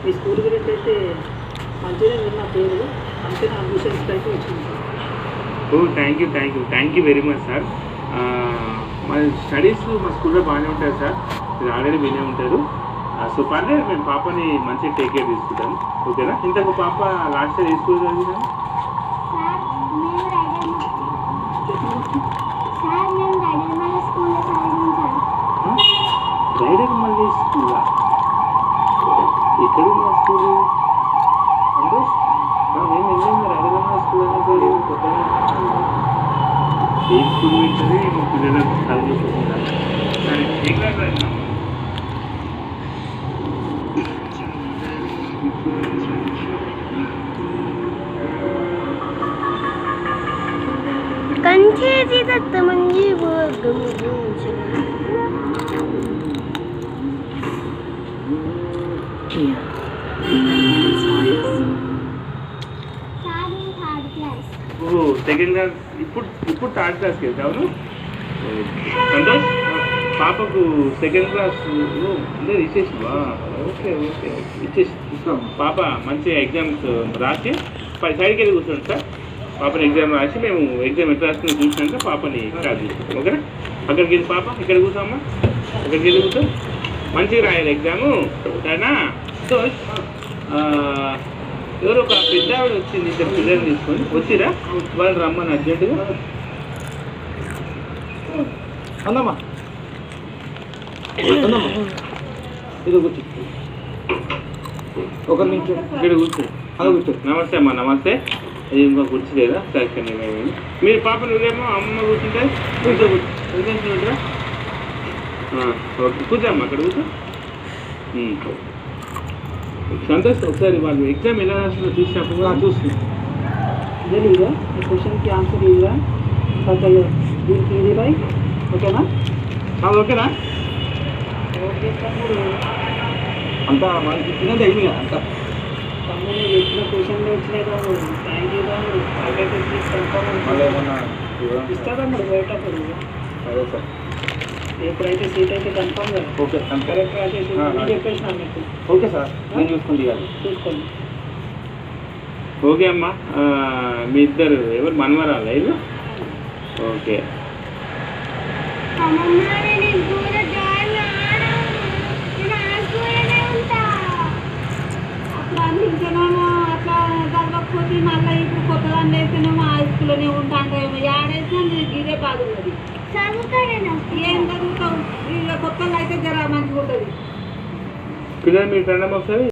మీ school గురించి అయితే మంచిగా విన్న పేరు, అంతే నా అడ్మిషన్స్ అయితే వచ్చింది sir. Oh thank you very much sir. మా స్టడీస్ మా స్కూల్లో బాగానే ఉంటాయి సార్, మీరు ఆల్రెడీ వినే ఉంటారు. సో పర్లేదు, మేము పాపని మంచిగా టేక్ కేర్ తీసుకుంటాము, ఓకేనా? ఇంతకు పాప లాస్ట్ ఇయర్ ఏ స్కూల్ చదివినాము? రైడర్ మళ్ళీ స్కూలా? ఎక్కడ ఉన్న స్కూల్? సంతోష్ నేను వెళ్ళాను రైడర్ మళ్ళీ స్కూల్ అనేది కొత్తగా ఏ స్కూల్ వింటుంది మా పిల్లలకు చదివిస్తున్నాను. సరే ఏ క్లాస్ చదివినాము? కంచేది దత్తమంజి వర్గము సెకండ్ క్లాస్, ఇప్పుడు థర్డ్ క్లాస్కి వెళ్తావు. సంతోష్ పాపకు సెకండ్ క్లాస్ అంటే ఇచ్చేసివా? ఓకే ఇచ్చేసి పాప మంచిగా ఎగ్జామ్స్ రాసి సైడ్కి వెళ్ళి కూర్చోండి సార్. పాపని ఎగ్జామ్ రాసి మేము ఎగ్జామ్ ఎట్లా రాస్తుందో చూసినాక పాపని స్టార్ట్ చేస్తాం, ఓకేనా? అక్కడికి వెళ్ళి పాప ఇక్కడ కూర్చోమ్మా, అక్కడికి వెళ్ళి కూర్చో, మంచిగా రాయాలి ఎగ్జాము, సరేనా? సో ఎవరు ఒక పెద్ద ఆవిడ వచ్చింది, ఇద్దరు పిల్లలు తీసుకొని వచ్చిరా, వాళ్ళు రమ్మని అర్జెంటుగా. అందమ్మా ఇది కూర్చో, ఒక నిమిషం ఇక్కడ కూర్చో, అది కూర్చో. నమస్తే అమ్మా, నమస్తే. అది ఇంకా కూర్చో లేదా? సరే మీరు పాప నువ్వేమో అమ్మ కూర్చుంటే కూర్చోరా. ఓకే కూర్చోమ్మా, అక్కడ కూర్చో. సంతోష్ ఒకసారి వాళ్ళు ఎగ్జామ్ ఎలా రాస్తుందో చూసినప్పుడు చూసుకున్నాం. ఇదే ఇదిగా ఈ క్వశ్చన్కి ఆన్సర్ ఇదిగా దీనికి ఇది బై, ఓకేనా? ఓకేనా? ఓకే తమ్ముడు, అంతా మనకి తినేది అయింది కదా అంతా. తమ్ముడు చెప్పిన క్వశ్చన్లు వచ్చినాయి తమ్ముడు, థ్యాంక్ యూ తమ్ముడు. మళ్ళీ ఏమన్నా ఇస్తా తమ్ముడు పోయేటప్పుడు. అదే సార్, ఎప్పుడైతే సీట్ అయితే కన్ఫామ్ కదా. ఓకే కరెక్ట్ రాసేసి చెప్పేసిన మీకు. ఓకే సార్, నేను చూసుకుంటే ఇవ్వాలి. చూసుకోండి. ఓకే అమ్మా, మీ ఇద్దరు ఎవరు మనవరాలా ఇల్లు? ఓకే అప్పుడు అందించానేమో అట్లా చదవకపోతే మళ్ళీ ఇప్పుడు కొత్తదాన్ని వేస్తేనేమో ఆ స్కూల్లోనే ఉంటాంటేమో ఏడేసినా ఇదే బాధ ఉన్నది. ఏం చదువుతావు? ఇక కొత్తలో అయితే జర మంచిగా ఉంటుంది. పిల్లలు మీరు రండి ఒకసారి.